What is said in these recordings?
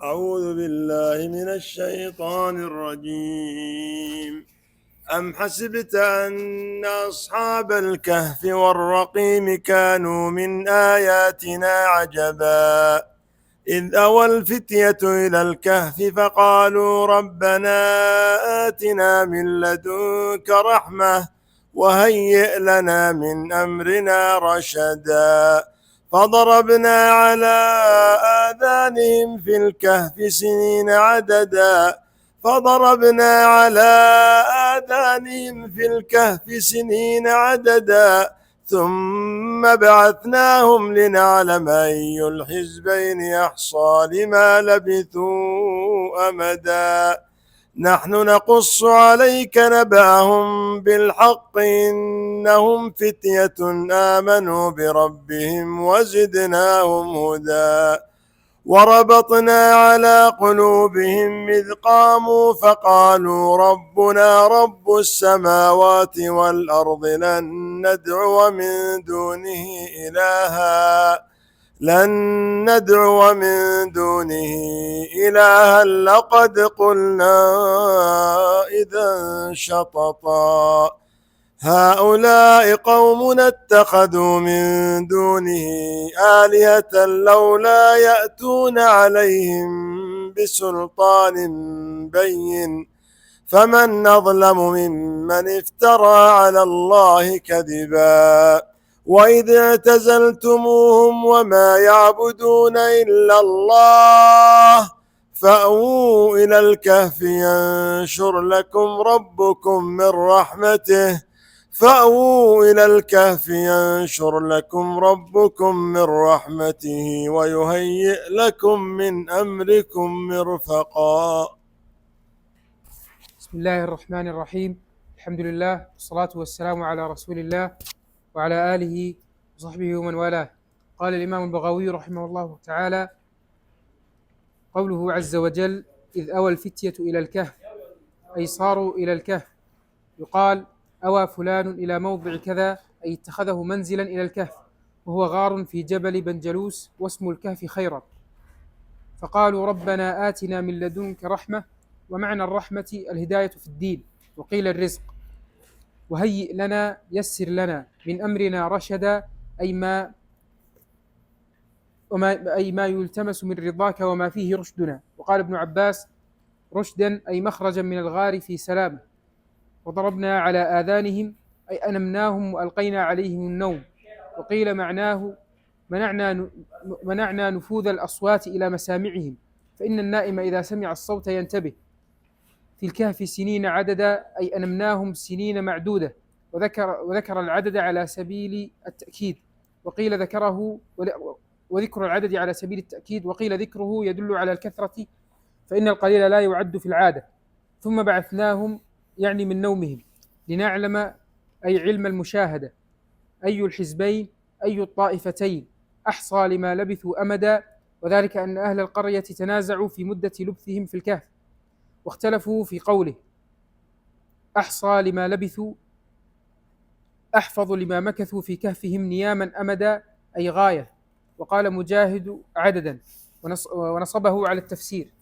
أعوذ بالله من الشيطان الرجيم. أم حسبت أن أصحاب الكهف والرقيم كانوا من آياتنا عجبا إذ أوى الفتية إلى الكهف فقالوا ربنا آتنا من لدنك رحمة وهيئ لنا من أمرنا رشدا فضربنا على آذانهم في الكهف سنين عددا فضربنا على آذانهم في الكهف سنين عددا ثم بعثناهم لنعلم أي الحزبين أحصى لما لبثوا أمدا نحن نقص عليك نبأهم بالحق إنهم فتية آمنوا بربهم وزدناهم هدى وربطنا على قلوبهم إذ قاموا فقالوا ربنا رب السماوات والأرض لن ندعو من دونه إلها لقد قلنا إذا شططا هؤلاء قومنا اتخذوا من دونه آلهة لولا يأتون عليهم بسلطان بين فمن أظلم ممن افترى على الله كذبا وإذ اعتزلتموهم وما يعبدون إلا الله فأووا إلى الكهف ينشر لكم ربكم من رحمته ويهيئ لكم من أمركم مرفقا. بسم الله الرحمن الرحيم. الحمد لله والصلاة والسلام على رسول الله وعلى آله وصحبه ومن والاه. قال الإمام البغوي رحمه الله تعالى: قوله عز وجل: إذ أوى الفتية إلى الكهف، أي صاروا إلى الكهف. يقال أوى فلان إلى موضع كذا، أي اتخذه منزلا إلى الكهف، وهو غار في جبل بنجلوس، واسم الكهف خيرا. فقالوا ربنا آتنا من لدنك رحمة، ومعنى الرحمة الهداية في الدين، وقيل الرزق. وهيئ لنا، يسر لنا، من أمرنا رشدا، أي ما يلتمس من رضاك وما فيه رشدنا. وقال ابن عباس: رشدا أي مخرجا من الغار في سلامة. وضربنا على آذانهم، أي أنمناهم وألقينا عليهم النوم. وقيل معناه منعنا نفوذ الأصوات إلى مسامعهم، فإن النائم إذا سمع الصوت ينتبه. في الكهف سنين عددا، أي أنمناهم سنين معدودة. وذكر العدد على سبيل التأكيد، وقيل وذكر العدد على سبيل التأكيد، وقيل ذكره يدل على الكثرة، فإن القليل لا يعد في العادة. ثم بعثناهم، يعني من نومهم، لنعلم، أي علم المشاهدة، أي الحزبين، أي الطائفتين أحصى لما لبثوا أمدا. وذلك أن أهل القرية تنازعوا في مدة لبثهم في الكهف، واختلفوا في قوله أحصى لما لبثوا، أحفظ لما مكثوا في كهفهم نياما أمدا، أي غاية. وقال مجاهد عددا، ونصبه على التفسير.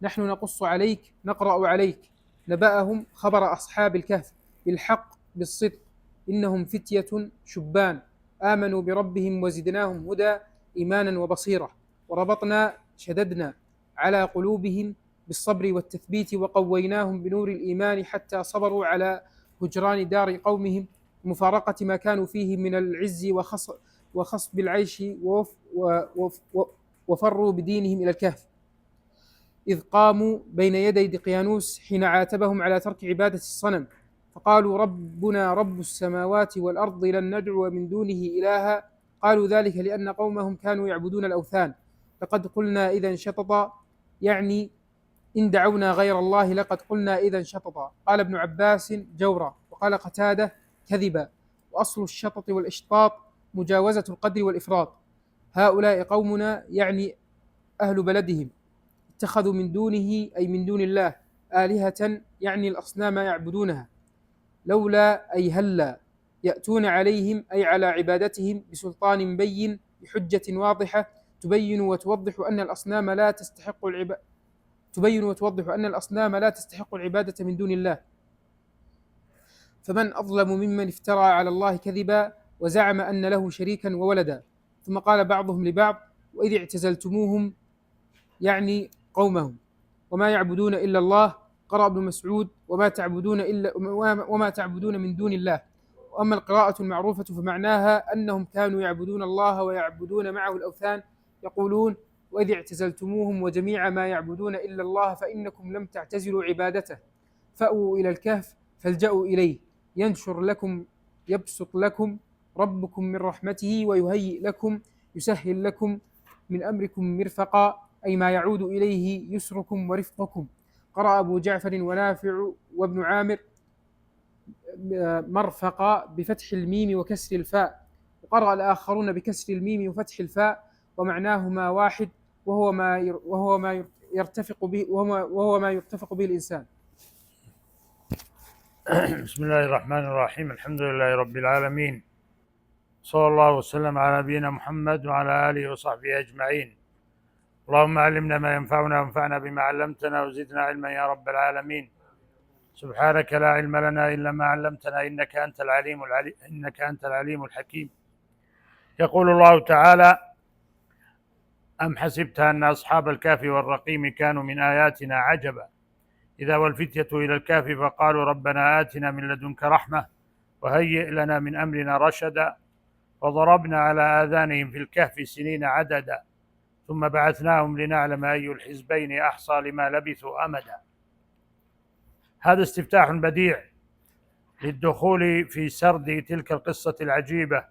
نحن نقص عليك، نقرأ عليك نبأهم، خبر أصحاب الكهف، بالحق بالصدق، إنهم فتية شبان آمنوا بربهم وزدناهم هدى، إيمانا وبصيرة. وربطنا، شددنا، على قلوبهم بالصبر والتثبيت، وقويناهم بنور الإيمان حتى صبروا على هجران دار قومهم، مفارقة ما كانوا فيه من العز وخصب العيش، وفروا بدينهم إلى الكهف. إذ قاموا بين يدي دقيانوس حين عاتبهم على ترك عبادة الصنم، فقالوا ربنا رب السماوات والأرض لن ندعو من دونه إلها. قالوا ذلك لأن قومهم كانوا يعبدون الأوثان. لقد قلنا إذا شططا، يعني إن دعونا غير الله لقد قلنا إذا شططا. قال ابن عباس جورا، وقال قتادة كذبا. وأصل الشطط والإشطاط مجاوزة القدر والإفراط. هؤلاء قومنا، يعني أهل بلدهم، اتخذوا من دونه، أي من دون الله، آلهة، يعني الأصنام يعبدونها، لولا أي هلا، يأتون عليهم، أي على عبادتهم، بسلطان بين، بحجة واضحة تبين وتوضح أن الأصنام لا تستحق العبادة من دون الله، فمن أظلم ممن افترى على الله كذبا وزعم أن له شريكا وولدا. ثم قال بعضهم لبعض: وإذ اعتزلتموهم، يعني قومهم، وما يعبدون إلا الله. قرأ ابن مسعود: وما تعبدون من دون الله. وأما القراءة المعروفة فمعناها أنهم كانوا يعبدون الله ويعبدون معه الأوثان، يقولون: وإذ اعتزلتموهم وجميع ما يعبدون إلا الله فإنكم لم تعتزلوا عبادته، فأووا إلى الكهف فالجأوا إليه يبسط لكم ربكم من رحمته يسهل لكم من أمركم مرفقا، أي ما يعود إليه يسركم ورفقكم. قرأ أبو جعفر ونافع وابن عامر مرفقا بفتح الميم وكسر الفاء، وقرأ الآخرون بكسر الميم وفتح الفاء، ومعناهما واحد، وهو ما يرتفق به الإنسان. بسم الله الرحمن الرحيم. الحمد لله رب العالمين، صلى الله وسلم على نبينا محمد وعلى آله وصحبه أجمعين. اللهم علمنا ما ينفعنا وانفعنا بما علمتنا وزدنا علما يا رب العالمين. سبحانك لا علم لنا إلا ما علمتنا إنك أنت العليم الحكيم. يقول الله تعالى: أم حسبت أن أصحاب الكهف والرقيم كانوا من آياتنا عجبا إذا والفتية إلى الكهف فقالوا ربنا آتنا من لدنك رحمة وهيئ لنا من أمرنا رشدا فضربنا على آذانهم في الكهف سنين عددا ثم بعثناهم لنعلم أي الحزبين أحصى لما لبثوا أمدا. هذا استفتاح بديع للدخول في سرد تلك القصة العجيبة،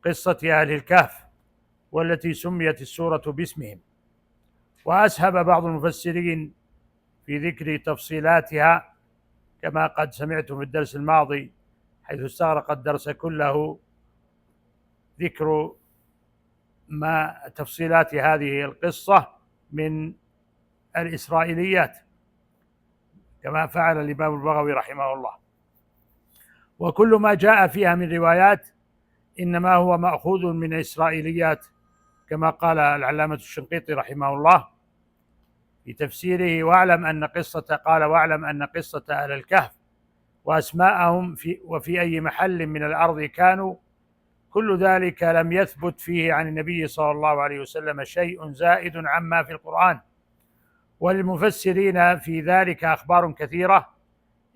قصة أهل الكهف، والتي سميت السورة باسمهم. وأسهب بعض المفسرين في ذكر تفصيلاتها كما قد سمعتم في الدرس الماضي، حيث استغرق الدرس كله ذكر ما تفصيلات هذه القصة من الإسرائيليات، كما فعل الإمام البغوي رحمه الله. وكل ما جاء فيها من روايات إنما هو مأخوذ من إسرائيليات، كما قال العلامة الشنقيطي رحمه الله في تفسيره: واعلم أن قصة أهل الكهف وأسماءهم وفي أي محل من الأرض كانوا، كل ذلك لم يثبت فيه عن النبي صلى الله عليه وسلم شيء زائد عما في القرآن، وللمفسرين في ذلك أخبار كثيرة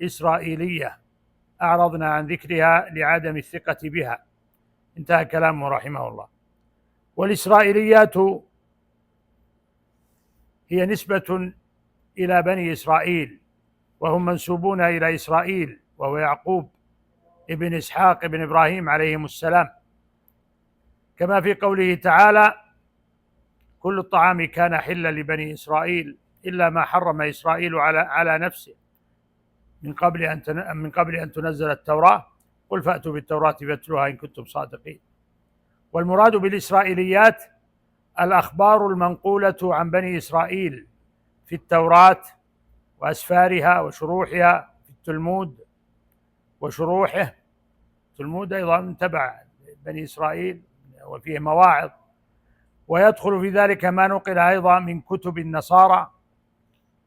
إسرائيلية أعرضنا عن ذكرها لعدم الثقة بها. انتهى كلامه رحمه الله. والإسرائيليات هي نسبة إلى بني إسرائيل، وهم منسوبون إلى إسرائيل، وهو يعقوب ابن إسحاق ابن إبراهيم عليهم السلام، كما في قوله تعالى: كل الطعام كان حلا لبني إسرائيل إلا ما حرم إسرائيل على نفسه من قبل أن تنزل التوراة، قل فأتوا بالتوراة فاتلوها إن كنتم صادقين. والمراد بالإسرائيليات الأخبار المنقولة عن بني إسرائيل في التوراة وأسفارها وشروحها، في التلمود وشروحه. التلمود أيضا تبع بني إسرائيل وفيه مواعظ، ويدخل في ذلك ما نقل أيضا من كتب النصارى،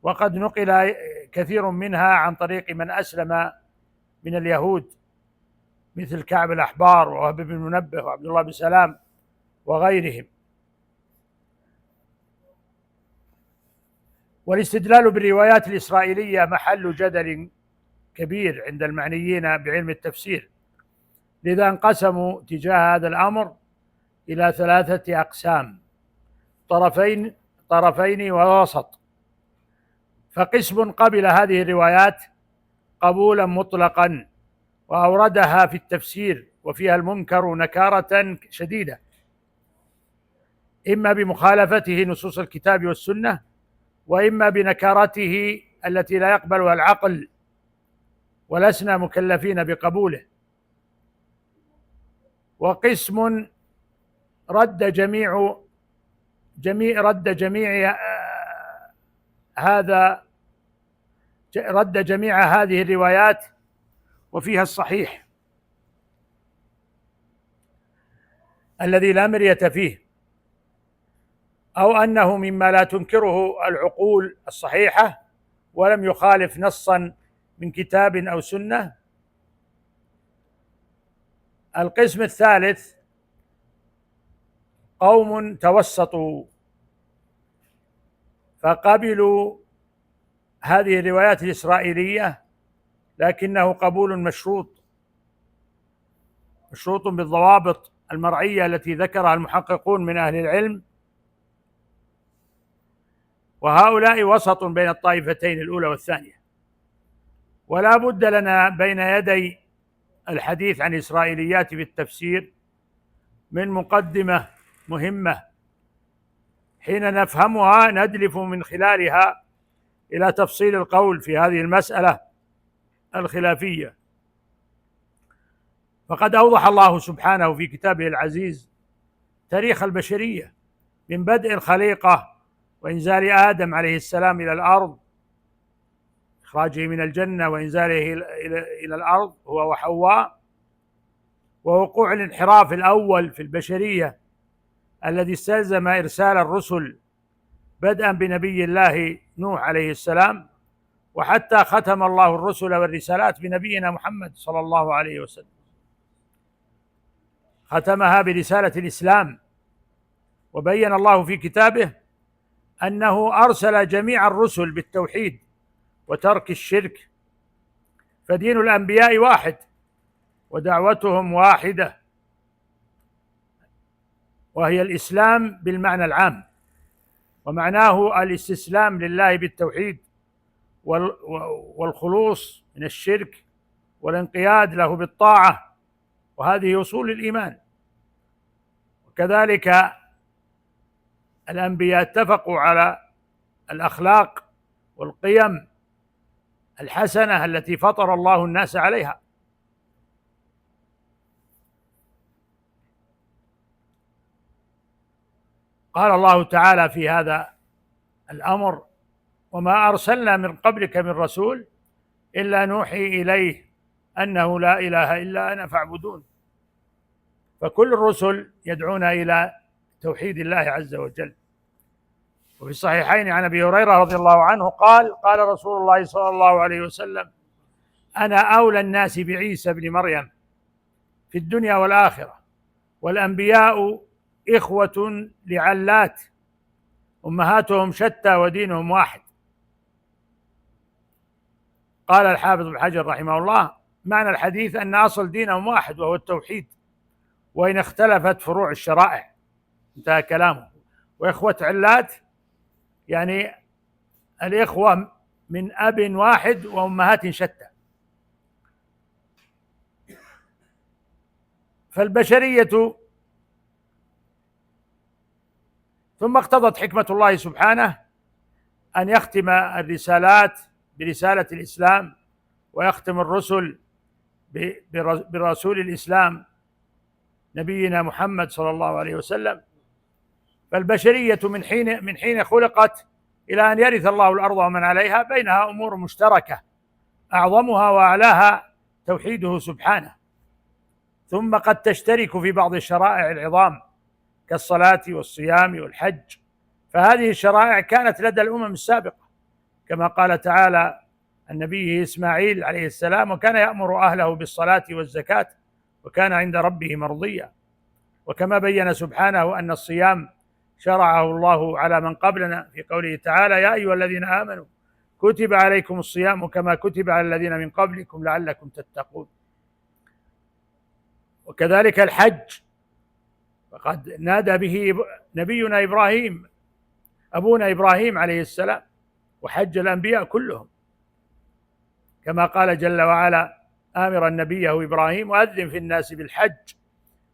وقد نقل كثير منها عن طريق من أسلم من اليهود مثل كعب الأحبار ووهب بن منبه وعبد الله بن سلام وغيرهم. والاستدلال بالروايات الإسرائيلية محل جدل كبير عند المعنيين بعلم التفسير، لذا انقسموا تجاه هذا الأمر إلى 3 أقسام: طرفين ووسط. فقسم قبل هذه الروايات قبولا مطلقا وأوردها في التفسير وفيها المنكر نكارة شديدة، إما بمخالفته نصوص الكتاب والسنة، وإما بنكارته التي لا يقبلها العقل ولسنا مكلفين بقبوله. وقسم رد جميع هذه الروايات وفيها الصحيح الذي لا مرية فيه، أو أنه مما لا تنكره العقول الصحيحة ولم يخالف نصا من كتاب أو سنة. القسم الثالث قوم توسطوا فقبلوا هذه الروايات الإسرائيلية، لكنه قبول مشروط بالضوابط المرعية التي ذكرها المحققون من أهل العلم، وهؤلاء وسط بين الطائفتين الأولى والثانية. ولا بد لنا بين يدي الحديث عن الإسرائيليات بالتفسير من مقدمة مهمة، حين نفهمها ندلف من خلالها إلى تفصيل القول في هذه المسألة الخلافية. فقد أوضح الله سبحانه في كتابه العزيز تاريخ البشرية من بدء الخليقة وإنزال آدم عليه السلام إلى الأرض، إخراجه من الجنة وإنزاله إلى الأرض هو وحواء، ووقوع الانحراف الأول في البشرية الذي استلزم إرسال الرسل بدءا بنبي الله نوح عليه السلام، وحتى ختم الله الرسل والرسالات بنبينا محمد صلى الله عليه وسلم، ختمها برسالة الإسلام. وبين الله في كتابه أنه أرسل جميع الرسل بالتوحيد وترك الشرك، فدين الأنبياء واحد ودعوتهم واحدة، وهي الإسلام بالمعنى العام، ومعناه الاستسلام لله بالتوحيد والخلوص من الشرك والانقياد له بالطاعة، وهذه أصول الإيمان. وكذلك الأنبياء اتفقوا على الأخلاق والقيم الحسنة التي فطر الله الناس عليها. قال الله تعالى في هذا الأمر: وما أرسلنا من قبلك من رسول إلا نوحي إليه أنه لا إله إلا أنا فاعبدون. فكل الرسل يدعون إلى توحيد الله عز وجل. وفي الصحيحين عن أبي هريرة رضي الله عنه قال: قال رسول الله صلى الله عليه وسلم: أنا أولى الناس بعيسى بن مريم في الدنيا والآخرة، والأنبياء إخوة لعلات، أمهاتهم شتى ودينهم واحد. قال الحافظ ابن حجر رحمه الله: معنى الحديث أن أصل دينهم واحد وهو التوحيد، وإن اختلفت فروع الشرائع. انتهى كلامه. وإخوة علات يعني الإخوة من أب واحد وأمهات شتى. فالبشرية ثم اقتضت حكمة الله سبحانه أن يختم الرسالات برسالة الإسلام، ويختم الرسل برسول الإسلام نبينا محمد صلى الله عليه وسلم. فالبشرية من حين خلقت إلى أن يرث الله الأرض ومن عليها بينها أمور مشتركة، أعظمها وأعلاها توحيده سبحانه، ثم قد تشترك في بعض الشرائع العظام كالصلاة والصيام والحج. فهذه الشرائع كانت لدى الأمم السابقة، كما قال تعالى عن نبيه إسماعيل عليه السلام: وكان يأمر أهله بالصلاة والزكاة وكان عند ربه مرضيا. وكما بين سبحانه أن الصيام شرعه الله على من قبلنا في قوله تعالى: يا أيها الذين آمنوا كتب عليكم الصيام كما كتب على الذين من قبلكم لعلكم تتقون. وكذلك الحج، فقد نادى به نبينا إبراهيم أبونا إبراهيم عليه السلام، وحج الأنبياء كلهم، كما قال جل وعلا آمرا نبيه إبراهيم: وأذن في الناس بالحج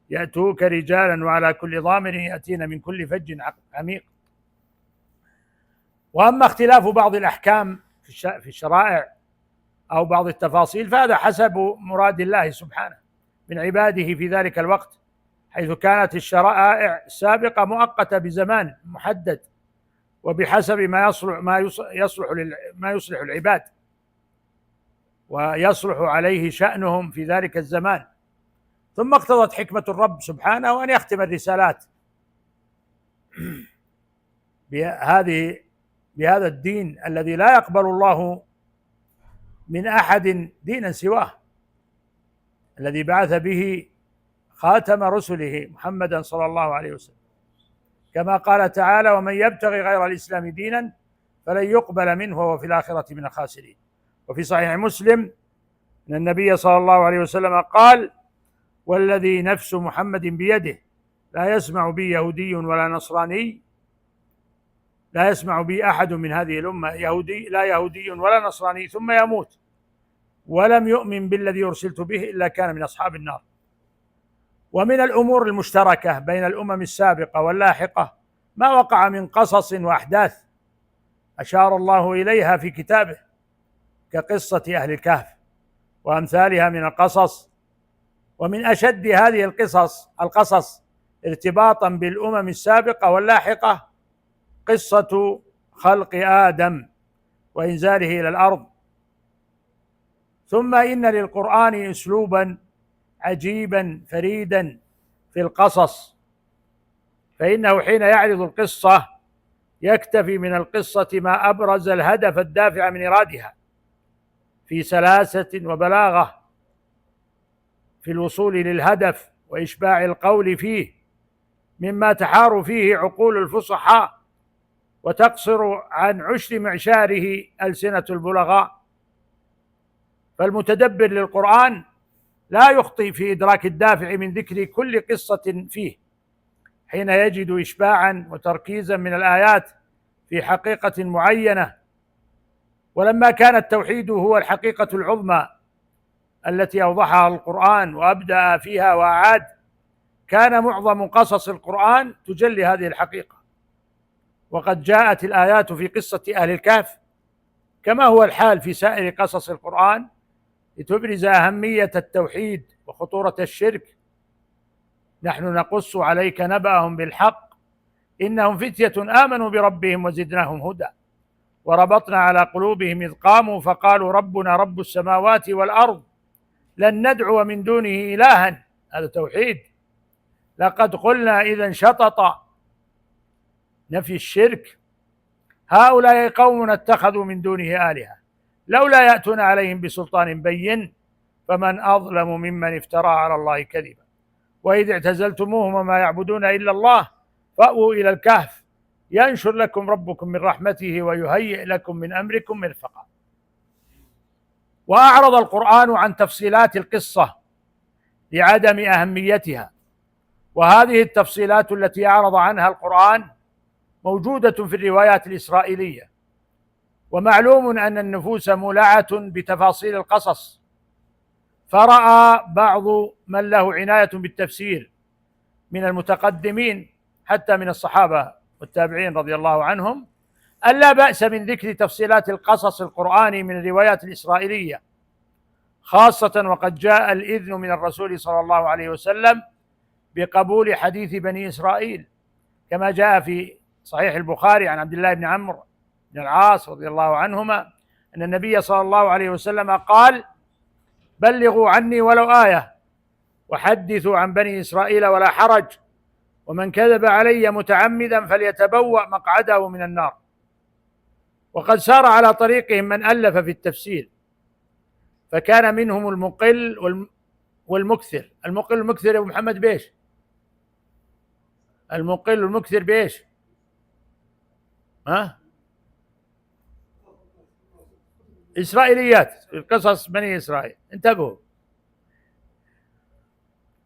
يأتوك رجالا وعلى كل ضامر يأتين من كل فج عميق. وأما اختلاف بعض الأحكام في الشرائع أو بعض التفاصيل فهذا حسب مراد الله سبحانه من عباده في ذلك الوقت، حيث كانت الشرائع السابقة مؤقتة بزمان محدد وبحسب ما يصلح العباد ويصلح عليه شأنهم في ذلك الزمان. ثم اقتضت حكمة الرب سبحانه أن يختم الرسالات بهذا الدين الذي لا يقبل الله من أحد دينا سواه، الذي بعث به خاتم رسله محمدا صلى الله عليه وسلم، كما قال تعالى: ومن يبتغي غير الإسلام دينا فلن يقبل منه وهو في الآخرة من الخاسرين. وفي صحيح مسلم أن النبي صلى الله عليه وسلم قال: والذي نفس محمد بيده لا يسمع بي يهودي ولا نصراني، لا يسمع بي أحد من هذه الأمة لا يهودي ولا نصراني ثم يموت ولم يؤمن بالذي أرسلت به إلا كان من أصحاب النار. ومن الأمور المشتركة بين الأمم السابقة واللاحقة ما وقع من قصص وأحداث أشار الله إليها في كتابه، كقصة أهل الكهف وأمثالها من القصص. ومن أشد هذه القصص ارتباطا بالأمم السابقة واللاحقة قصة خلق آدم وإنزاله إلى الأرض. ثم إن للقرآن أسلوبا عجيبا فريدا في القصص، فإنه حين يعرض القصة يكتفي من القصة ما أبرز الهدف الدافع من إرادها في سلاسة وبلاغة في الوصول للهدف وإشباع القول فيه، مما تحار فيه عقول الفصحاء وتقصر عن عشر معشاره ألسنة البلغاء. فالمتدبر للقرآن لا يخطئ في إدراك الدافع من ذكر كل قصة فيه، حين يجد إشباعا وتركيزا من الآيات في حقيقة معينة. ولما كان التوحيد هو الحقيقة العظمى التي أوضحها القرآن وأبدأ فيها وأعاد، كان معظم قصص القرآن تجلي هذه الحقيقة. وقد جاءت الآيات في قصة أهل الكهف كما هو الحال في سائر قصص القرآن لتبرز أهمية التوحيد وخطورة الشرك. نحن نقص عليك نبأهم بالحق إنهم فتية آمنوا بربهم وزدناهم هدى وربطنا على قلوبهم إذ قاموا فقالوا ربنا رب السماوات والأرض لن ندعو من دونه إلها. هذا توحيد. لقد قلنا إذا شطط، نفي الشرك. هؤلاء قوم اتخذوا من دونه آلهة لولا يأتون عليهم بسلطان بين فمن أظلم ممن افترى على الله كذبا وإذ اعتزلتموهم وما يعبدون إلا الله فأووا إلى الكهف ينشر لكم ربكم من رحمته ويهيئ لكم من أمركم مرفقا. وأعرض القرآن عن تفصيلات القصة لعدم أهميتها، وهذه التفصيلات التي أعرض عنها القرآن موجودة في الروايات الإسرائيلية. ومعلوم أن النفوس مولعة بتفاصيل القصص، فرأى بعض من له عناية بالتفسير من المتقدمين حتى من الصحابة والتابعين رضي الله عنهم أن لا بأس من ذكر تفصيلات القصص القرآني من الروايات الإسرائيلية، خاصة وقد جاء الإذن من الرسول صلى الله عليه وسلم بقبول حديث بني إسرائيل، كما جاء في صحيح البخاري عن عبد الله بن عمرو بن العاص رضي الله عنهما أن النبي صلى الله عليه وسلم قال: بلغوا عني ولو آية وحدثوا عن بني إسرائيل ولا حرج، ومن كذب علي متعمدا فليتبوأ مقعده من النار. وقد سار على طريقهم من ألف في التفسير، فكان منهم المقل والمكثر. المقل والمكثر يا أبو محمد بيش؟ المقل والمكثر بيش؟ إسرائيليات، قصص بني إسرائيل، انتبهوا.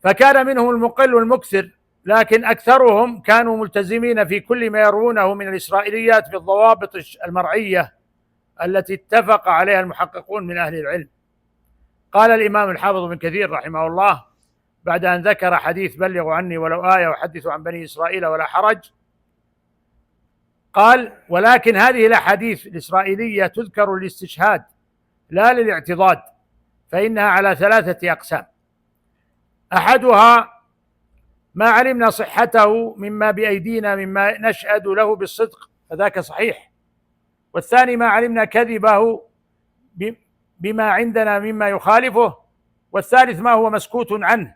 فكان منهم المقل والمكثر، لكن أكثرهم كانوا ملتزمين في كل ما يروونه من الإسرائيليات بالضوابط المرعية التي اتفق عليها المحققون من أهل العلم. قال الإمام الحافظ بن كثير رحمه الله بعد أن ذكر حديث بلغوا عني ولو آية وحدثوا عن بني إسرائيل ولا حرج، قال: ولكن هذه الأحاديث الإسرائيلية تذكر للاستشهاد لا للاعتضاد، فإنها على 3 أقسام. أحدها ما علمنا صحته مما بأيدينا مما نشهد له بالصدق فذاك صحيح، والثاني ما علمنا كذبه بما عندنا مما يخالفه، والثالث ما هو مسكوت عنه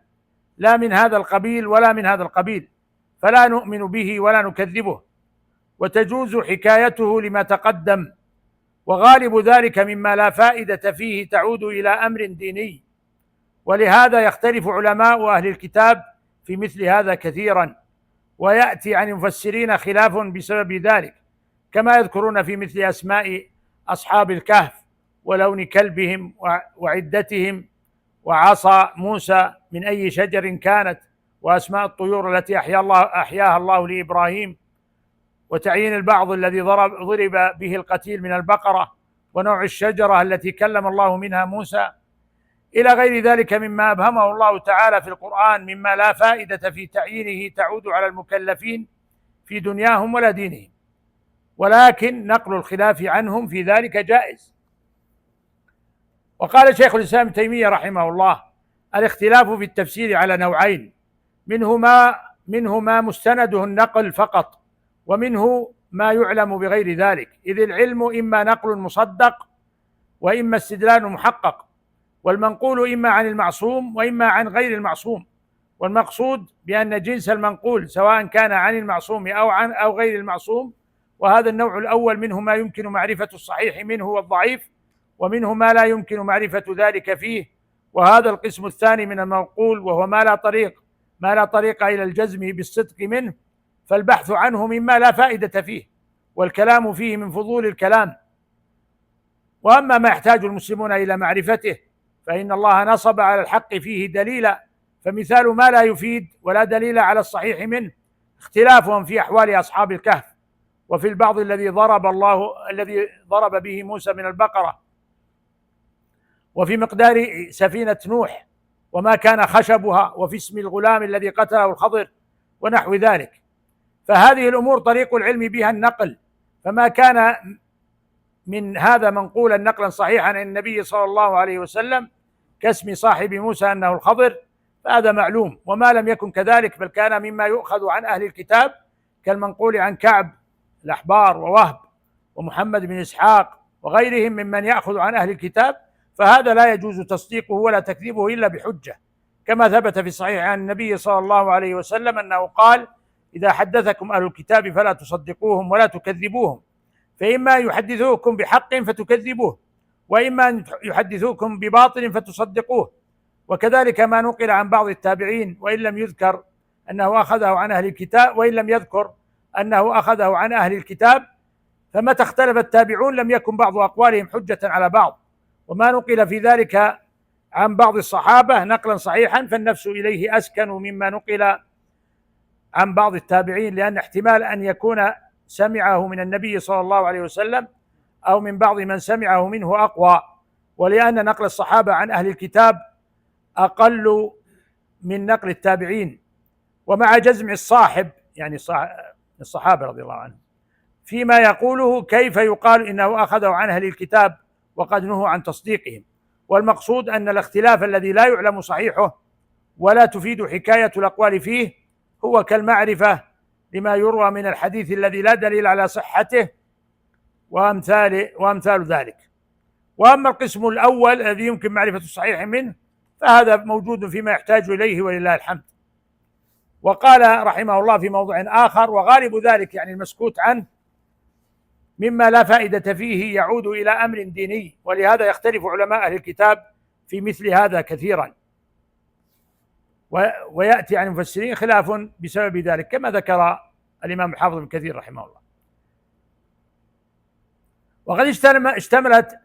لا من هذا القبيل ولا من هذا القبيل فلا نؤمن به ولا نكذبه. وتجوز حكايته لما تقدم، وغالب ذلك مما لا فائدة فيه تعود إلى أمر ديني، ولهذا يختلف علماء أهل الكتاب في مثل هذا كثيرا، ويأتي عن المفسرين خلاف بسبب ذلك، كما يذكرون في مثل أسماء أصحاب الكهف ولون كلبهم وعدتهم وعصا موسى من أي شجر كانت، وأسماء الطيور التي أحياها الله لإبراهيم، وتعيين البعض الذي ضرب به القتيل من البقرة، ونوع الشجرة التي كلم الله منها موسى، إلى غير ذلك مما أبهمه الله تعالى في القرآن مما لا فائدة في تعيينه تعود على المكلفين في دنياهم ولا دينهم، ولكن نقل الخلاف عنهم في ذلك جائز. وقال شيخ الإسلام ابن تيمية رحمه الله: الاختلاف في التفسير على نوعين، منه ما مستنده النقل فقط، ومنه ما يعلم بغير ذلك، إذ العلم إما نقل مصدق وإما استدلال محقق، والمنقول إما عن المعصوم وإما عن غير المعصوم، والمقصود بأن جنس المنقول سواء كان عن المعصوم أو غير المعصوم، وهذا النوع الأول منه ما يمكن معرفة الصحيح منه والضعيف، ومنه ما لا يمكن معرفة ذلك فيه، وهذا القسم الثاني من المنقول وهو ما لا طريق إلى الجزم بالصدق منه، فالبحث عنه مما لا فائدة فيه، والكلام فيه من فضول الكلام. وأما ما يحتاج المسلمون إلى معرفته فإن الله نصب على الحق فيه دليلا، فمثال ما لا يفيد ولا دليل على الصحيح منه اختلافهم في أحوال أصحاب الكهف، وفي البعض الذي ضرب به موسى من البقرة، وفي مقدار سفينة نوح وما كان خشبها، وفي اسم الغلام الذي قتله الخضر ونحو ذلك. فهذه الأمور طريق العلم بها النقل، فما كان من هذا منقولا نقلا صحيحا عن النبي صلى الله عليه وسلم كاسم صاحب موسى أنه الخضر فهذا معلوم، وما لم يكن كذلك بل كان مما يؤخذ عن أهل الكتاب كالمنقول عن كعب الأحبار ووهب ومحمد بن إسحاق وغيرهم ممن يأخذ عن أهل الكتاب، فهذا لا يجوز تصديقه ولا تكذيبه إلا بحجة، كما ثبت في الصحيح عن النبي صلى الله عليه وسلم أنه قال: إذا حدثكم أهل الكتاب فلا تصدقوهم ولا تكذبوهم، فإما يحدثوكم بحق فتكذبوه، وإما يحدثوكم بباطل فتصدقوه. وكذلك ما نقل عن بعض التابعين وإن لم يذكر أنه أخذه عن أهل الكتاب، وإن لم يذكر أنه أخذه عن أهل الكتاب، فمتى اختلف التابعون لم يكن بعض أقوالهم حجة على بعض، وما نقل في ذلك عن بعض الصحابة نقلا صحيحا فالنفس إليه أسكن مما نقل عن بعض التابعين، لأن احتمال أن يكون سمعه من النبي صلى الله عليه وسلم أو من بعض من سمعه منه أقوى، ولأن نقل الصحابة عن أهل الكتاب أقل من نقل التابعين. ومع جزم الصاحب يعني الصحابة رضي الله عنهم فيما يقوله، كيف يقال إنه أخذه عن أهل الكتاب وقد نهوا عن تصديقهم؟ والمقصود أن الاختلاف الذي لا يعلم صحيحه ولا تفيد حكاية الأقوال فيه هو كالمعرفة لما يروى من الحديث الذي لا دليل على صحته وأمثال ذلك. وأما القسم الأول الذي يمكن معرفة الصحيح منه فهذا موجود فيما يحتاج إليه ولله الحمد. وقال رحمه الله في موضع آخر: وغالب ذلك يعني المسكوت عنه مما لا فائدة فيه يعود إلى أمر ديني، ولهذا يختلف علماء أهل الكتاب في مثل هذا كثيرا، ويأتي عن المفسرين خلاف بسبب ذلك، كما ذكر الإمام الحافظ ابن كثير رحمه الله. وقد اشتملت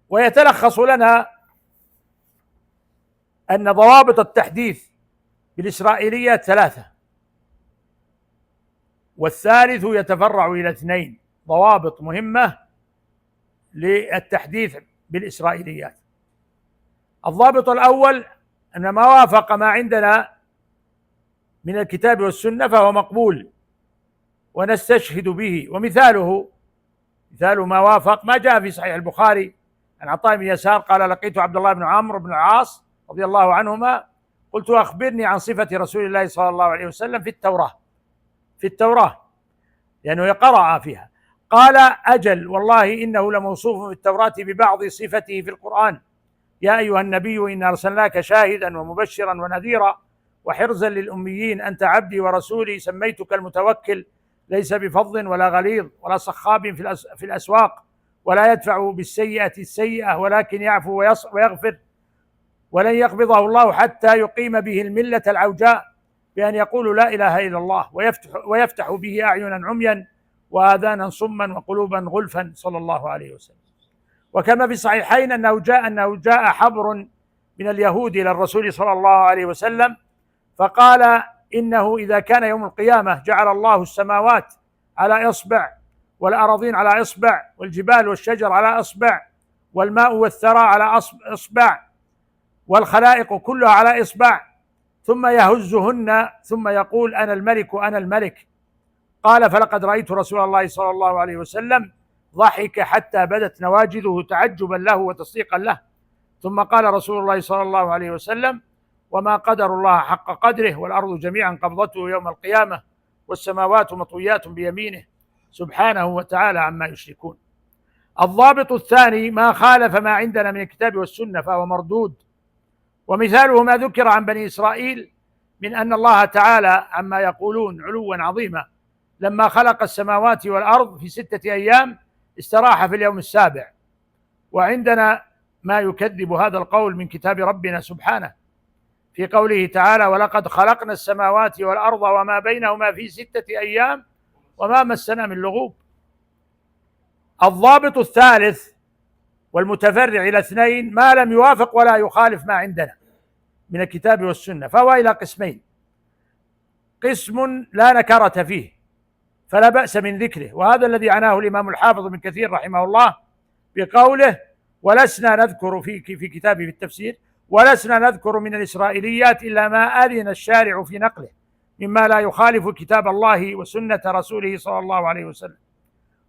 ويتلخص لنا أن ضوابط التحديث بالإسرائيليات 3، والثالث يتفرع إلى 2 ضوابط مهمة للتحديث بالإسرائيليات. الضابط الأول أن ما وافق ما عندنا من الكتاب والسنة فهو مقبول ونستشهد به، ومثاله ما وافق ما جاء في صحيح البخاري عن عطاء بن يسار قال: لقيت عبد الله بن عمرو بن العاص رضي الله عنهما قلت: أخبرني عن صفة رسول الله صلى الله عليه وسلم في التوراة لأنه قرأ فيها. قال: أجل والله إنه لموصوف في التوراة ببعض صفته في القرآن: يا أيها النبي إنا أرسلناك شاهدا ومبشرا ونذيرا وحرزا للأميين، أنت عبدي ورسولي، سميتك المتوكل، ليس بفظ ولا غليظ ولا صخاب في الأسواق، ولا يدفع بالسيئة السيئة ولكن يعفو ويغفر، ولن يقبضه الله حتى يقيم به الملة العوجاء بأن يقول لا إله إلا الله، ويفتح به أعينا عميا وآذانا صما وقلوبا غلفا، صلى الله عليه وسلم. وكما في الصحيحين أنه جاء حبر من اليهود إلى الرسول صلى الله عليه وسلم فقال إنه إذا كان يوم القيامة جعل الله السماوات على إصبع، والأراضين على إصبع، والجبال والشجر على إصبع، والماء والثرى على إصبع، والخلائق كلها على إصبع، ثم يهزهن ثم يقول أنا الملك أنا الملك. قال فلقد رأيت رسول الله صلى الله عليه وسلم ضحك حتى بدت نواجذه تعجبا له وتصديقا له، ثم قال رسول الله صلى الله عليه وسلم وما قدر الله حق قدره، والأرض جميعا قبضته يوم القيامة، والسماوات مطويات بيمينه سبحانه وتعالى عما يشركون. الضابط الثاني ما خالف ما عندنا من الكتاب والسنة فهو مردود، ومثاله ما ذكر عن بني إسرائيل من أن الله تعالى عما يقولون علوا عظيما لما خلق السماوات والأرض في 6 أيام استراح في اليوم السابع، وعندنا ما يكذب هذا القول من كتاب ربنا سبحانه في قوله تعالى ولقد خلقنا السماوات والأرض وما بينهما في 6 أيام وما مسنا من لغوب. الضابط الثالث والمتفرع إلى 2 ما لم يوافق ولا يخالف ما عندنا من الكتاب والسنة، فهو إلى قسمين: قسم لا نكرة فيه فلا بأس من ذكره، وهذا الذي عناه الإمام الحافظ ابن كثير رحمه الله بقوله ولسنا نذكر في كتابه في التفسير ولسنا نذكر من الإسرائيليات إلا ما أذن الشارع في نقله مما لا يخالف كتاب الله وسنة رسوله صلى الله عليه وسلم،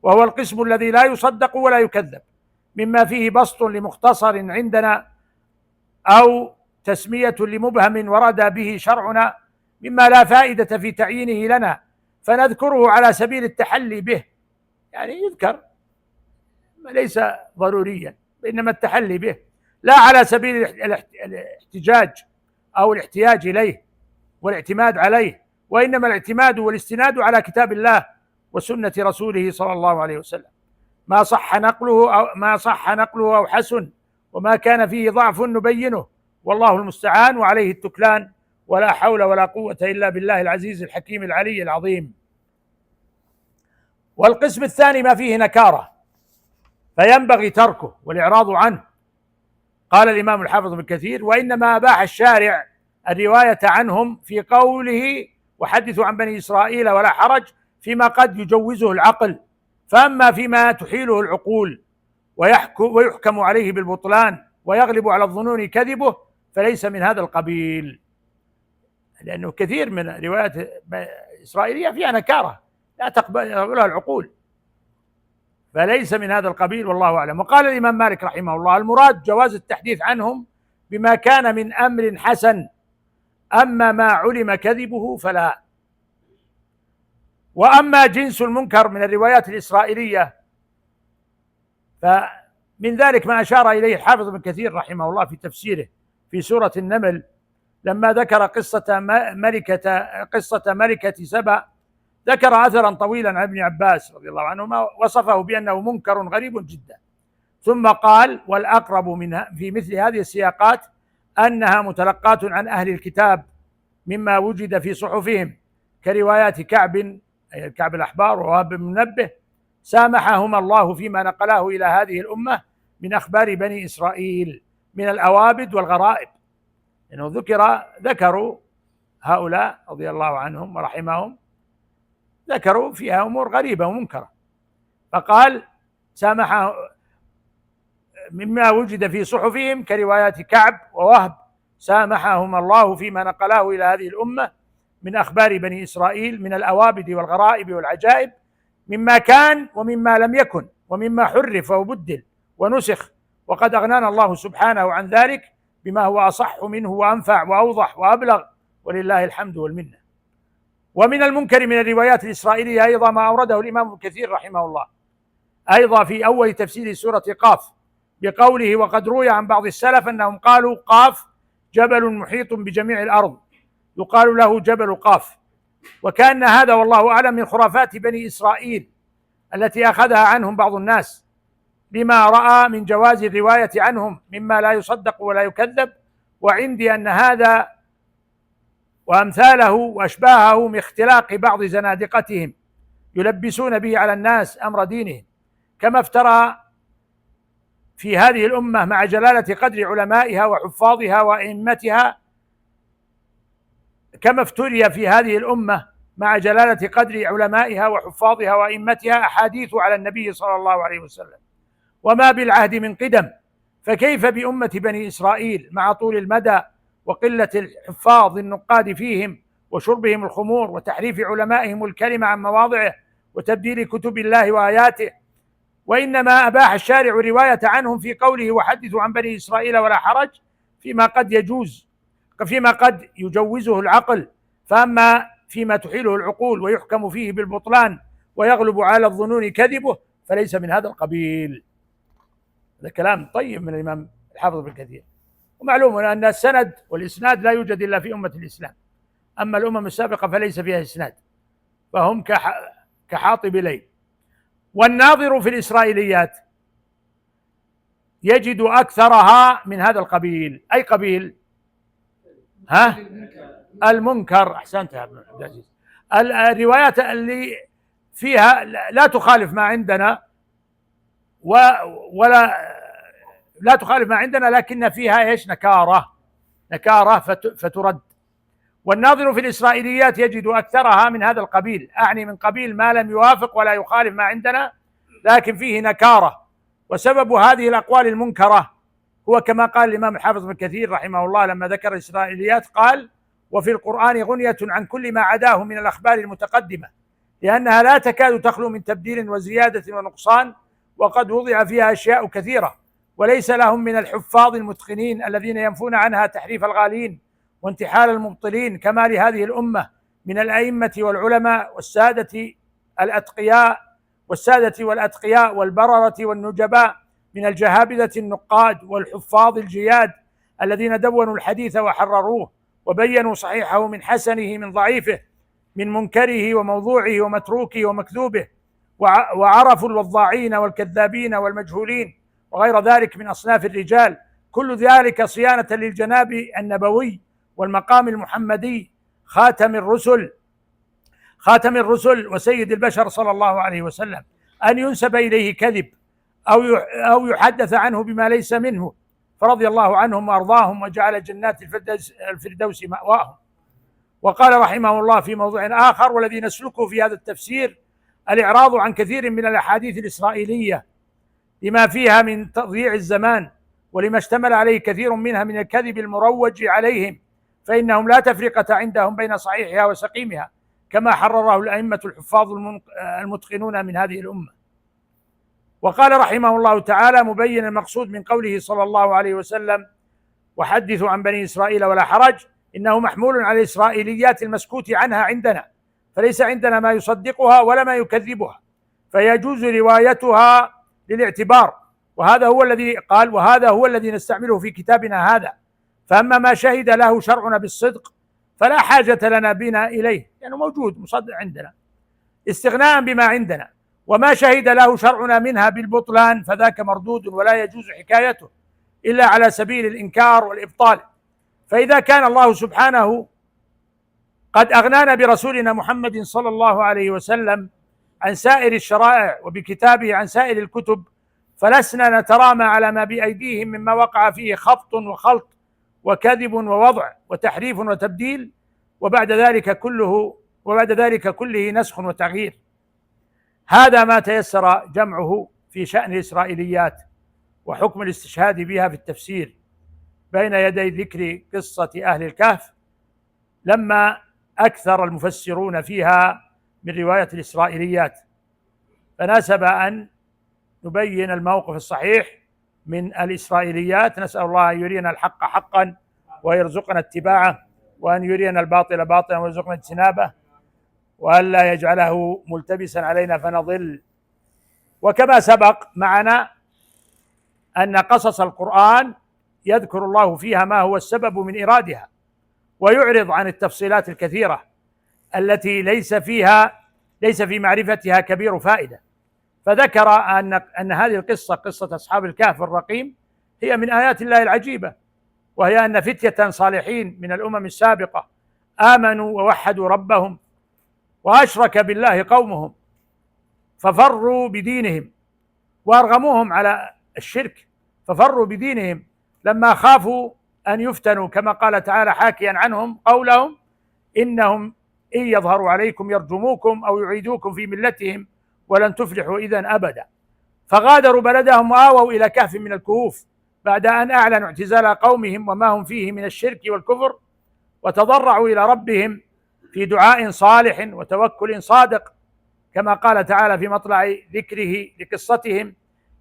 وهو القسم الذي لا يصدق ولا يكذب، مما فيه بسط لمختصر عندنا أو تسمية لمبهم ورد به شرعنا مما لا فائدة في تعيينه لنا، فنذكره على سبيل التحلي به، يعني يذكر ليس ضروريا إنما التحلي به، لا على سبيل الاحتجاج أو الاحتياج إليه والاعتماد عليه، وإنما الاعتماد والاستناد على كتاب الله وسنة رسوله صلى الله عليه وسلم، ما صح نقله أو حسن، وما كان فيه ضعف نبينه، والله المستعان وعليه التكلان، ولا حول ولا قوة إلا بالله العزيز الحكيم العلي العظيم. والقسم الثاني ما فيه نكارة فينبغي تركه والإعراض عنه. قال الإمام الحافظ ابن كثير وإنما أباح الشارع الرواية عنهم في قوله وحدثوا عن بني إسرائيل ولا حرج فيما قد يجوزه العقل، فأما فيما تحيله العقول ويحكم عليه بالبطلان ويغلب على الظنون كذبه فليس من هذا القبيل، لأنه كثير من روايات إسرائيلية فيها نكارة لا تقبلها العقول، فليس من هذا القبيل والله أعلم. وقال الإمام مالك رحمه الله المراد جواز التحديث عنهم بما كان من أمر حسن، أما ما علم كذبه فلا. وأما جنس المنكر من الروايات الإسرائيلية فمن ذلك ما أشار إليه الحافظ ابن كثير رحمه الله في تفسيره في سورة النمل لما ذكر قصة ملكة سبأ، ذكر أثرا طويلا عن ابن عباس رضي الله عنهما وصفه بأنه منكر غريب جدا، ثم قال والأقرب منها في مثل هذه السياقات أنها متلقاة عن أهل الكتاب مما وجد في صحفهم كروايات كعب الأحبار ووهب بن منبه سامحهما الله فيما نقله إلى هذه الأمة من أخبار بني إسرائيل من الأوابد والغرائب، لأنه ذكروا هؤلاء رضي الله عنهم ورحمهم ذكروا فيها أمور غريبة ومنكرة، فقال سامح مما وجد في صحفهم كروايات كعب ووهب سامحهما الله فيما نقله إلى هذه الأمة من أخبار بني إسرائيل من الأوابد والغرائب والعجائب مما كان ومما لم يكن ومما حرف وبدل ونسخ، وقد أغنانا الله سبحانه عن ذلك بما هو أصح منه وأنفع وأوضح وأبلغ، ولله الحمد والمنة. ومن المنكر من الروايات الإسرائيلية أيضا ما أورده الإمام ابن كثير رحمه الله أيضا في أول تفسير سورة قاف بقوله وقد روي عن بعض السلف أنهم قالوا قاف جبل محيط بجميع الأرض، يقال له جبل قاف، وكان هذا والله أعلم من خرافات بني إسرائيل التي أخذها عنهم بعض الناس لما رأى من جواز الرواية عنهم مما لا يصدق ولا يكذب. وعندي أن هذا وأمثاله وأشباهه من اختلاق بعض زنادقتهم يلبسون به على الناس أمر دينهم، كما افترى في هذه الأمة مع جلالة قدر علمائها وحفاظها وأئمتها، كما افتري في هذه الأمة مع جلالة قدر علمائها وحفاظها وأئمتها أحاديث على النبي صلى الله عليه وسلم وما بالعهد من قدم، فكيف بأمة بني إسرائيل مع طول المدى وقلة الحفاظ النقاد فيهم وشربهم الخمور وتحريف علمائهم الكلمة عن مواضعه وتبديل كتب الله وآياته. وإنما أباح الشارع رواية عنهم في قوله وحدثوا عن بني إسرائيل ولا حرج فيما قد يجوزه العقل، فأما فيما تحيله العقول ويحكم فيه بالبطلان ويغلب على الظنون كذبه فليس من هذا القبيل. هذا كلام طيب من الإمام الحافظ ابن كثير. ومعلوم أن السند والإسناد لا يوجد إلا في أمة الإسلام، أما الأمم السابقة فليس فيها إسناد، فهم كحاطب ليل. والناظر في الإسرائيليات يجد أكثرها من هذا القبيل. أي قبيل؟ المنكر. أحسنت يا ابن عبد العزيز. الروايات اللي فيها لا تخالف ما عندنا ولا لا تخالف ما عندنا، لكن فيها ايش؟ نكارة فترد. والناظر في الإسرائيليات يجد أكثرها من هذا القبيل، أعني من قبيل ما لم يوافق ولا يخالف ما عندنا لكن فيه نكارة. وسبب هذه الأقوال المنكرة هو كما قال الإمام الحافظ ابن كثير رحمه الله لما ذكر الإسرائيليات، قال وفي القرآن غنية عن كل ما عداه من الأخبار المتقدمة، لأنها لا تكاد تخلو من تبديل وزيادة ونقصان، وقد وضع فيها أشياء كثيرة، وليس لهم من الحفاظ المتقنين الذين ينفون عنها تحريف الغالين وانتحال المبطلين كما لهذه الأمة من الأئمة والعلماء والسادة والأتقياء والبررة والنجباء من الجهابذة النقاد والحفاظ الجياد الذين دونوا الحديث وحرروه وبينوا صحيحه من حسنه من ضعيفه، من منكره وموضوعه ومتروكه ومكذوبه، وعرفوا الوضاعين والكذابين والمجهولين وغير ذلك من أصناف الرجال، كل ذلك صيانة للجناب النبوي والمقام المحمدي خاتم الرسل وسيد البشر صلى الله عليه وسلم، أن ينسب إليه كذب أو يحدث عنه بما ليس منه، فرضي الله عنهم وأرضاهم وجعل جنات الفردوس مأواهم. وقال رحمه الله في موضوع آخر والذي نسلكه في هذا التفسير الإعراض عن كثير من الأحاديث الإسرائيلية لما فيها من تضييع الزمان ولما اشتمل عليه كثير منها من الكذب المروج عليهم، فإنهم لا تفرقة عندهم بين صحيحها وسقيمها كما حرره الأئمة الحفاظ المتقنون من هذه الأمة. وقال رحمه الله تعالى مبين المقصود من قوله صلى الله عليه وسلم وحدثوا عن بني إسرائيل ولا حرج، إنه محمول على الإسرائيليات المسكوت عنها عندنا، فليس عندنا ما يصدقها ولا ما يكذبها، فيجوز روايتها للاعتبار، وهذا هو الذي نستعمله في كتابنا هذا. فأما ما شهد له شرعنا بالصدق فلا حاجة لنا بنا إليه، يعني موجود مصدق عندنا استغناء بما عندنا، وما شهد له شرعنا منها بالبطلان فذاك مردود ولا يجوز حكايته إلا على سبيل الإنكار والإبطال. فإذا كان الله سبحانه قد أغنانا برسولنا محمد صلى الله عليه وسلم عن سائر الشرائع وبكتابه عن سائر الكتب، فلسنا نترامى على ما بأيديهم مما وقع فيه خبط وخلط وكذب ووضع وتحريف وتبديل، وبعد ذلك كله نسخ وتغيير. هذا ما تيسر جمعه في شأن الإسرائيليات وحكم الاستشهاد بها في التفسير بين يدي ذكر قصة أهل الكهف، لما أكثر المفسرون فيها من رواية الإسرائيليات، فناسب أن نبين الموقف الصحيح من الإسرائيليات. نسأل الله أن يرينا الحق حقا ويرزقنا اتباعه، وأن يرينا الباطل باطلا ويرزقنا اجتنابه، وأن لا يجعله ملتبسا علينا فنضل. وكما سبق معنا أن قصص القرآن يذكر الله فيها ما هو السبب من إرادها، ويعرض عن التفصيلات الكثيرة التي ليس في معرفتها كبير فائدة. فذكر أن هذه القصة، قصة أصحاب الكهف الرقيم، هي من آيات الله العجيبة، وهي أن فتية صالحين من الأمم السابقة آمنوا ووحدوا ربهم، وأشرك بالله قومهم ففروا بدينهم وأرغموهم على الشرك، ففروا بدينهم لما خافوا أن يفتنوا، كما قال تعالى حاكيا عنهم قولهم: إنهم إن يظهروا عليكم يرجموكم أو يعيدوكم في ملتهم ولن تفلحوا إذا أبدا. فغادروا بلدهم وآووا إلى كهف من الكهوف بعد أن أعلنوا اعتزال قومهم وما هم فيه من الشرك والكفر، وتضرعوا إلى ربهم في دعاء صالح وتوكل صادق، كما قال تعالى في مطلع ذكره لقصتهم: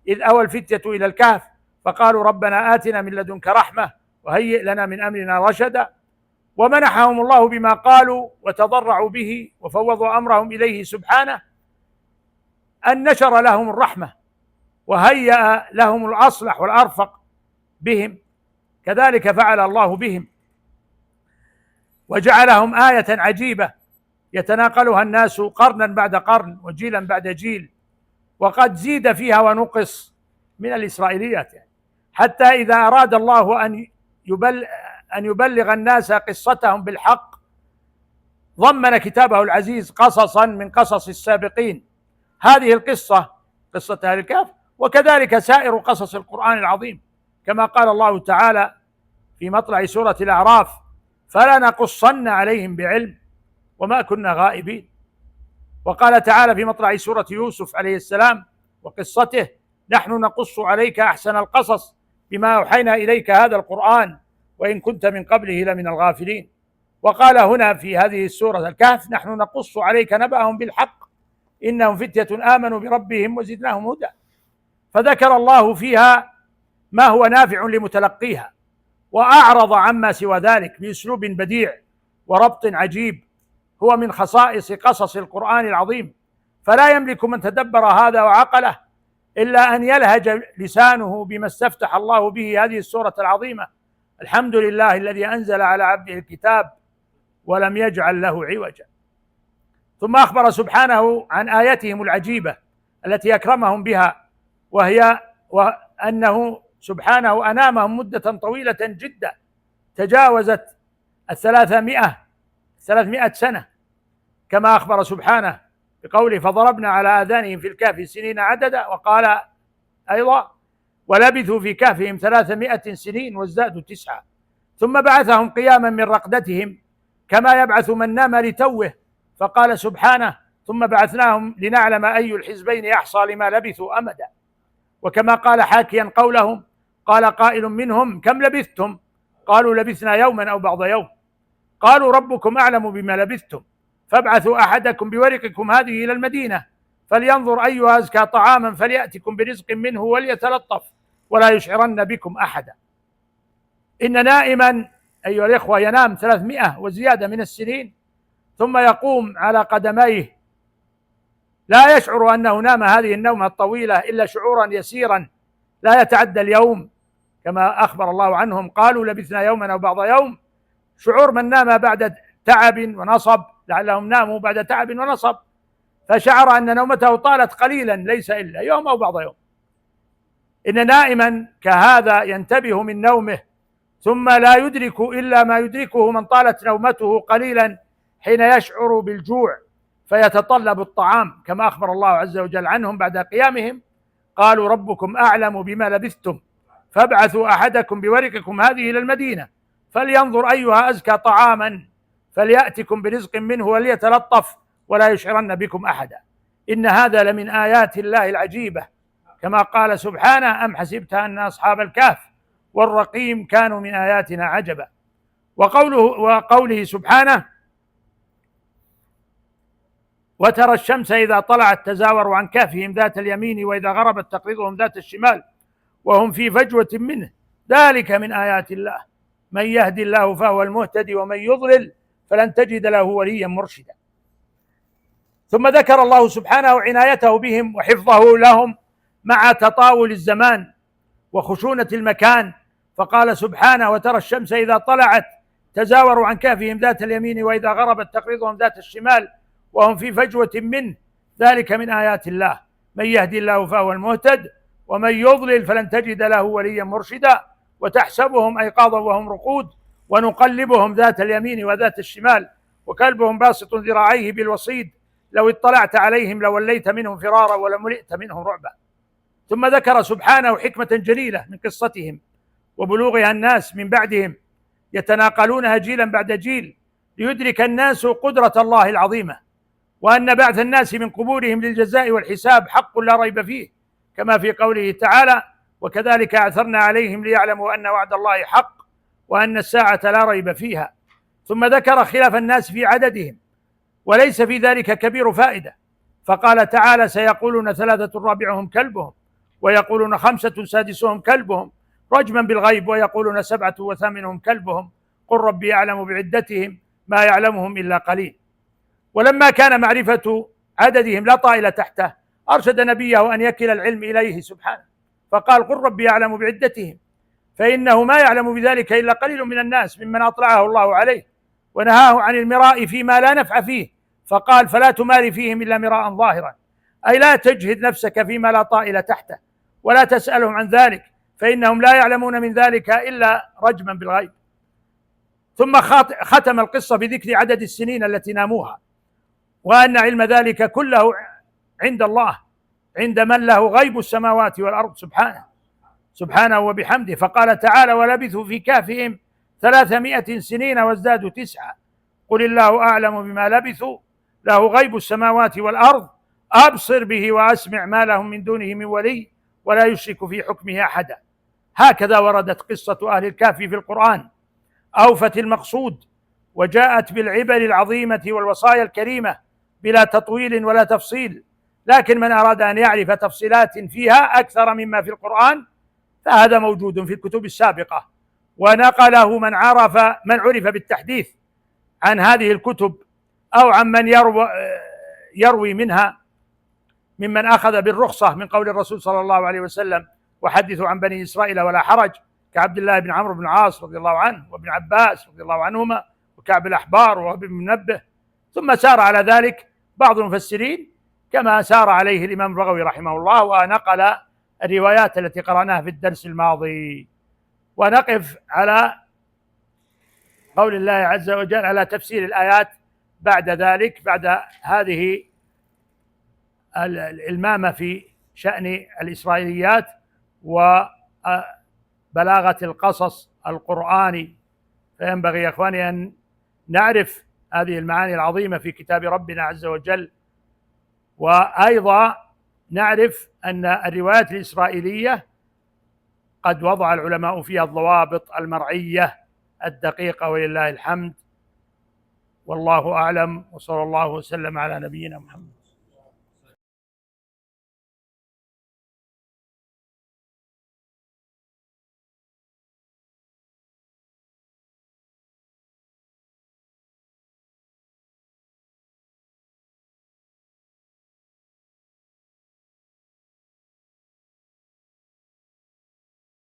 إذ أوى الفتية إلى الكهف فقالوا ربنا آتنا من لدنك رحمة وهيئ لنا من أمرنا رشدا. ومنحهم الله بما قالوا وتضرعوا به وفوضوا أمرهم إليه سبحانه أن نشر لهم الرحمة وهيأ لهم الأصلح والأرفق بهم، كذلك فعل الله بهم، وجعلهم آية عجيبة يتناقلها الناس قرنا بعد قرن وجيلا بعد جيل، وقد زيد فيها ونقص من الإسرائيليات، حتى إذا أراد الله أن يبلغ الناس قصتهم بالحق ضمن كتابه العزيز قصصا من قصص السابقين. هذه القصة قصة أهل الكهف، وكذلك سائر قصص القرآن العظيم، كما قال الله تعالى في مطلع سورة الأعراف: فلنقصن عليهم بعلم وما كنا غائبين. وقال تعالى في مطلع سورة يوسف عليه السلام وقصته: نحن نقص عليك أحسن القصص بما أوحينا إليك هذا القرآن وإن كنت من قبله لمن الغافلين. وقال هنا في هذه السورة الكهف: نحن نقص عليك نبأهم بالحق إنهم فتية آمنوا بربهم وزدناهم هدى. فذكر الله فيها ما هو نافع لمتلقيها، وأعرض عما سوى ذلك بأسلوب بديع وربط عجيب هو من خصائص قصص القرآن العظيم. فلا يملك من تدبر هذا وعقله إلا أن يلهج لسانه بما استفتح الله به هذه السورة العظيمة: الحمد لله الذي أنزل على عبده الكتاب ولم يجعل له عوجا. ثم أخبر سبحانه عن آياتهم العجيبة التي أكرمهم بها، وهي وأنه سبحانه أنامهم مدة طويلة جدا تجاوزت 300 سنة، كما أخبر سبحانه بقوله: فضربنا على آذانهم في الكهف سنين عددا. وقال أيضا: ولبثوا في كهفهم 300 سنين وازدادوا 9. ثم بعثهم قياما من رقدتهم كما يبعث من نام لتوه، فقال سبحانه: ثم بعثناهم لنعلم أي الحزبين أحصى لما لبثوا أمدا. وكما قال حاكيا قولهم: قال قائل منهم: كم لبثتم؟ قالوا لبثنا يوما أو بعض يوم. قالوا ربكم أعلم بما لبثتم فابعثوا أحدكم بورقكم هذه إلى المدينة فلينظر أيها أزكى طعاما فليأتكم برزق منه وليتلطف ولا يشعرن بكم أحدا. إن نائما أيها الإخوة ينام 300 وزيادة من السنين ثم يقوم على قدميه لا يشعر أنه نام هذه النومة الطويلة إلا شعورا يسيرا لا يتعدى اليوم، كما أخبر الله عنهم: قالوا لبثنا يوما أو بعض يوم. شعور من نام بعد تعب ونصب، لعلهم ناموا بعد تعب ونصب فشعر أن نومته طالت قليلا ليس إلا يوم أو بعض يوم. إن نائما كهذا ينتبه من نومه ثم لا يدرك إلا ما يدركه من طالت نومته قليلا حين يشعر بالجوع فيتطلب الطعام، كما أخبر الله عز وجل عنهم بعد قيامهم: قالوا ربكم أعلم بما لبثتم فابعثوا أحدكم بورقكم هذه إلى المدينة فلينظر أيها أزكى طعاما فليأتكم برزق منه وليتلطف ولا يشعرن بكم أحدا. إن هذا لمن آيات الله العجيبة، كما قال سبحانه: أم حسبت أن أصحاب الكهف والرقيم كانوا من آياتنا عجبا. وقوله سبحانه: وترى الشمس إذا طلعت تزاور عن كهفهم ذات اليمين وإذا غربت تقرضهم ذات الشمال وهم في فجوة منه ذلك من آيات الله من يهدي الله فهو المهتدي ومن يضلل فلن تجد له وليا مرشدا. ثم ذكر الله سبحانه عنايته بهم وحفظه لهم مع تطاول الزمان وخشونة المكان، فقال سبحانه: وترى الشمس إذا طلعت تزاوروا عن كهفهم ذات اليمين وإذا غربت تقرضهم ذات الشمال وهم في فجوة منه ذلك من آيات الله من يهدي الله فهو المهتد ومن يضلل فلن تجد له وليا مرشدا وتحسبهم أيقاظا وهم رقود ونقلبهم ذات اليمين وذات الشمال وكلبهم باسط ذراعيه بالوصيد لو اطلعت عليهم لوليت منهم فرارا ولملئت منهم رعبا. ثم ذكر سبحانه حكمة جليلة من قصتهم وبلوغها الناس من بعدهم يتناقلونها جيلا بعد جيل ليدرك الناس قدرة الله العظيمة وأن بعث الناس من قبورهم للجزاء والحساب حق لا ريب فيه كما في قوله تعالى وكذلك أعثرنا عليهم ليعلموا أن وعد الله حق وأن الساعة لا ريب فيها. ثم ذكر خلاف الناس في عددهم وليس في ذلك كبير فائدة فقال تعالى سيقولون 3 رابعهم كلبهم ويقولون 5 سادسهم كلبهم رجما بالغيب ويقولون 7 وثامنهم كلبهم قل ربي يعلم بعدتهم ما يعلمهم إلا قليل. ولما كان معرفة عددهم لا طائل تحته أرشد نبيه أن يكل العلم إليه سبحانه فقال قل ربي يعلم بعدتهم فإنه ما يعلم بذلك إلا قليل من الناس ممن أطلعه الله عليه ونهاه عن المراء فيما لا نفع فيه فقال فلا تماري فيهم إلا مراء ظاهرا أي لا تجهد نفسك فيما لا طائل تحته ولا تسألهم عن ذلك فإنهم لا يعلمون من ذلك إلا رجما بالغيب. ثم ختم القصة بذكر عدد السنين التي ناموها وأن علم ذلك كله عند الله عند من له غيب السماوات والأرض سبحانه وبحمده فقال تعالى ولبثوا في كهفهم 300 سنين وازدادوا 9 قل الله أعلم بما لبثوا له غيب السماوات والأرض أبصر به وأسمع ما لهم من دونه من ولي ولا يشرك في حكمه أحدا. هكذا وردت قصة أهل الكهف في القرآن أوفت المقصود وجاءت بالعبر العظيمة والوصايا الكريمة بلا تطويل ولا تفصيل لكن من أراد أن يعرف تفصيلات فيها أكثر مما في القرآن فهذا موجود في الكتب السابقة ونقله من عرف بالتحديث عن هذه الكتب أو عن من يروي منها ممن أخذ بالرخصة من قول الرسول صلى الله عليه وسلم وحدثوا عن بني إسرائيل ولا حرج كعبد الله بن عمرو بن العاص رضي الله عنه وابن عباس رضي الله عنهما وكعب الأحبار وابن منبه. ثم سار على ذلك بعض المفسرين كما سار عليه الإمام البغوي رحمه الله ونقل الروايات التي قرأناها في الدرس الماضي. ونقف على قول الله عز وجل على تفسير الآيات بعد ذلك بعد هذه الإلمامة في شأن الإسرائيليات وبلاغة القصص القرآني. فينبغي يا إخواني أن نعرف هذه المعاني العظيمة في كتاب ربنا عز وجل وأيضا نعرف أن الروايات الإسرائيلية قد وضع العلماء فيها الضوابط المرعية الدقيقة ولله الحمد والله أعلم وصلى الله وسلم على نبينا محمد.